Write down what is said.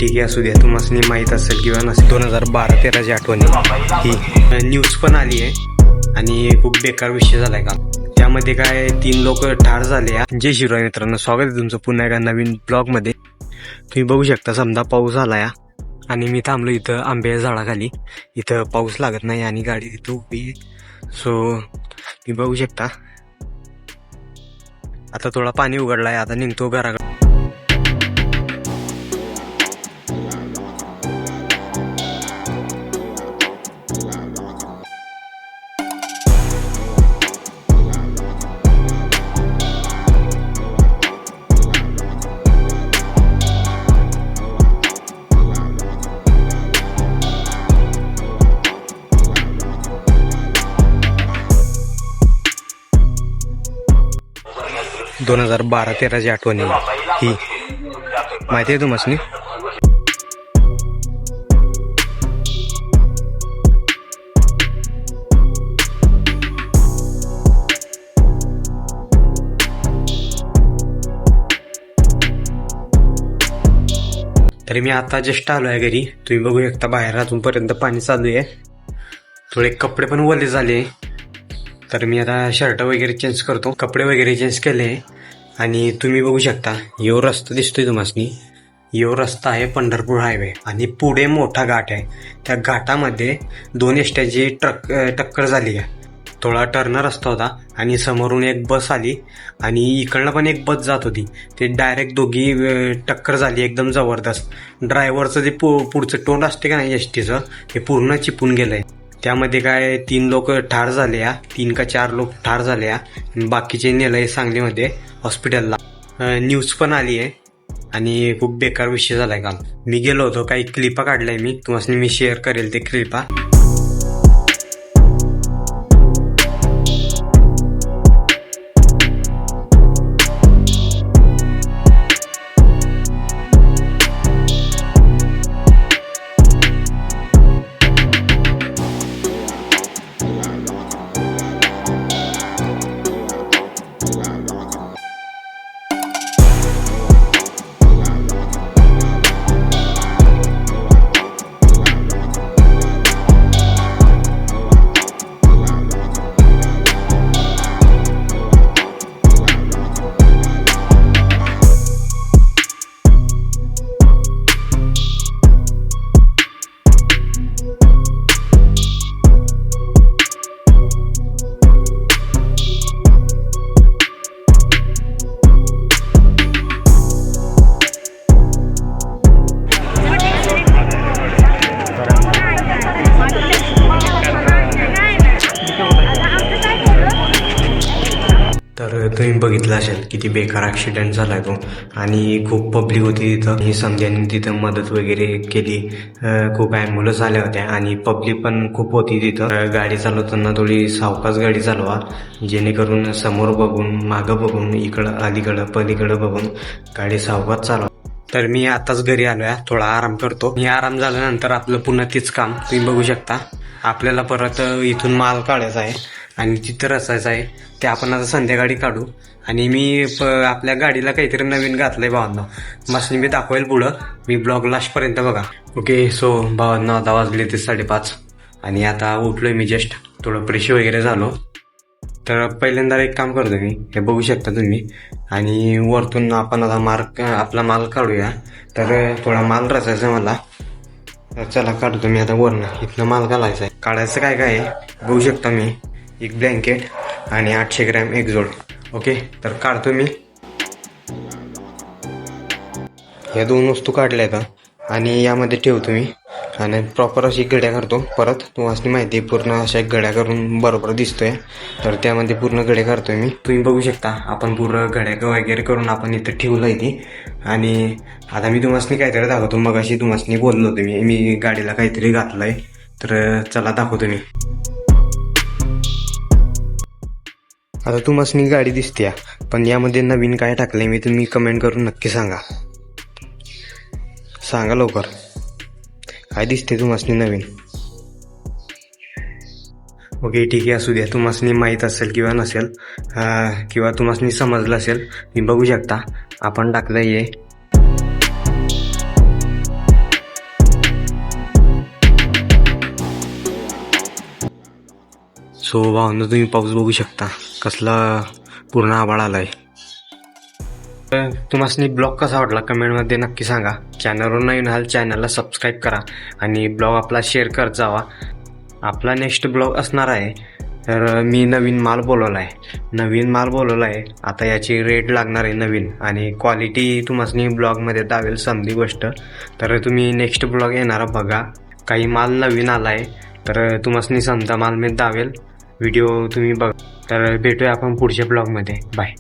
ठीक आहे, असू द्या. तुम्हाला माहीत असेल किंवा नसेल, 2012-13ची आठवणी ही न्यूज पण आली आहे आणि खूप बेकार विषय झालाय का. त्यामध्ये काय 3 लोक ठार झाले. जय शिवराय मित्रांनो, स्वागत आहे तुमचं पुन्हा एका नवीन ब्लॉग मध्ये. तुम्ही बघू शकता समजा पाऊस आलाय आणि मी थांबलो इथं आंब्याच्या झाडाखाली. इथं पाऊस लागत नाही आणि गाडी तिथं उभी आहे. सो तुम्ही बघू शकता आता थोडा पाणी उघडलाय. आता निघतो घराकडे. दोन 2012-13ची आठवणी ही माहिती आहे तुम्हाला. तरी मी आता जस्ट आलो आहे घरी. तुम्ही बघू शकता बाहेर अजूनपर्यंत पाणी चालू आहे. थोडे कपडे पण ओले झाले. तर मी आता शर्ट वगैरे चेंज करतो. कपडे वगैरे चेंज केले आणि तुम्ही बघू शकता यो रस्ता दिसतोय तुम्हाला. यो रस्ता आहे पंढरपूर हायवे आणि पुढे मोठा घाट आहे. त्या घाटामध्ये 2 एसट्याची टक्कर झाली आहे. थोडा टर्न रस्ता होता आणि समोरून एक बस आली आणि इकडनं पण एक बस जात होती. ते डायरेक्ट दोघी टक्कर झाली एकदम जबरदस्त. ड्रायव्हरचं जे पुढचं तोंड असते का नाही एसटीचं, ते पूर्ण चिपून गेलंय. त्यामध्ये काय 3 लोक ठार झाले. 3 का 4 लोक ठार झाले. बाकीचे नेलंय सांगलीमध्ये हॉस्पिटलला. न्यूज पण आली आहे आणि खूप बेकार विषय झालाय काल. मी गेलो होतो, काही क्लिपा काढलाय मी तुम्हाला, मी शेअर करेल ते क्लिपा. तर तुम्ही बघितलं असेल किती बेकार ऍक्सिडेंट झालाय तो आणि खूप पब्लिक होती तिथं. ही समजांनी तिथं मदत वगैरे केली. खूप ॲम्ब्युलन्स आल्या होत्या आणि पब्लिक पण खूप होती तिथं. गाडी चालवताना थोडी सावकाश गाडी चालवा, जेणेकरून समोर बघून मागं बघून इकडं अलीकडं पलीकडं बघून गाडी सावकाश चालवा. तर मी आताच घरी आलोय, थोडा आराम करतो. मी आराम झाल्यानंतर आपलं पुन्हा तीच काम. तुम्ही बघू शकता आपल्याला परत इथून माल काढायचा आहे आणि तिथं रचायचं आहे. ते आपण आता संध्याकाळी काढू. आणि मी आपल्या गाडीला काहीतरी नवीन घातलंय भावांना, मस्त मी दाखवेल पुढं. मी ब्लॉग लास्टपर्यंत बघा. ओके, सो भावांना आता वाजले ते 5:30 आणि आता उठलोय मी जस्ट. थोडं फ्रेश वगैरे झालो. तर पहिल्यांदा एक काम करतो मी, हे बघू शकता तुम्ही. आणि वरतून आपण आता आपला माल काढूया. तर थोडा माल रचायचा मला. तर चला काढतो मी आता वरनं. इथनं माल घालायचा आहे. काढायचं काय काय आहे बघू शकता मी. एक ब्लँकेट आणि 800 ग्रॅम एक जोड. ओके, तर काढतो मी. या 2 वस्तू काढल्या आहेत आणि यामध्ये ठेवतो मी आणि प्रॉपर अशी घड्या करतो. परत तुम्हाला माहिती आहे पूर्ण अशा घड्या करून बरोबर दिसतोय. तर त्यामध्ये पूर्ण घड्या करतोय मी. तुम्ही बघू शकता आपण पूर्ण घड्या वगैरे करून आपण इथं ठेवलंय ती. आणि आता मी तुम्हाला काहीतरी दाखवतो. मग अशी तुम्हाला बोललो होतो मी गाडीला काहीतरी घातलंय. तर चला दाखवतो मी. आता तुम्हाला गाडी दिसते, पण यामध्ये नवीन काय टाकलंय मी तुम्ही कमेंट करून नक्की सांगा लवकर. काय दिसते तुम्हाला नवीन? ओके ठीक आहे, असू द्या. तुम्हाला माहीत असेल किंवा नसेल किंवा तुम्हाला समजलं असेल. तुम्ही बघू शकता आपण टाकलंय सो भावना तुम्ही पाऊस बघू शकता कसला पूर्ण आभाळ आलाय. तुम्हाला ब्लॉग कसा वाटला कमेंटमध्ये नक्की सांगा. चॅनलवर नवीन आहात चॅनलला सबस्क्राईब करा आणि ब्लॉग आपला शेअर करत जावा. आपला नेक्स्ट ब्लॉग असणार आहे. तर मी नवीन माल बोलवला आहे. आता याची रेट लागणार आहे नवीन आणि क्वालिटी तुम्हाला ब्लॉगमध्ये दावेल समधी गोष्ट. तर तुम्ही नेक्स्ट ब्लॉग येणारा बघा. काही माल नवीन आला आहे तर तुम्हाला समजा माल मी दावेल. व्हिडिओ तुम्ही बघा. तर भेटूया आपण पुढच्या ब्लॉगमध्ये. बाय.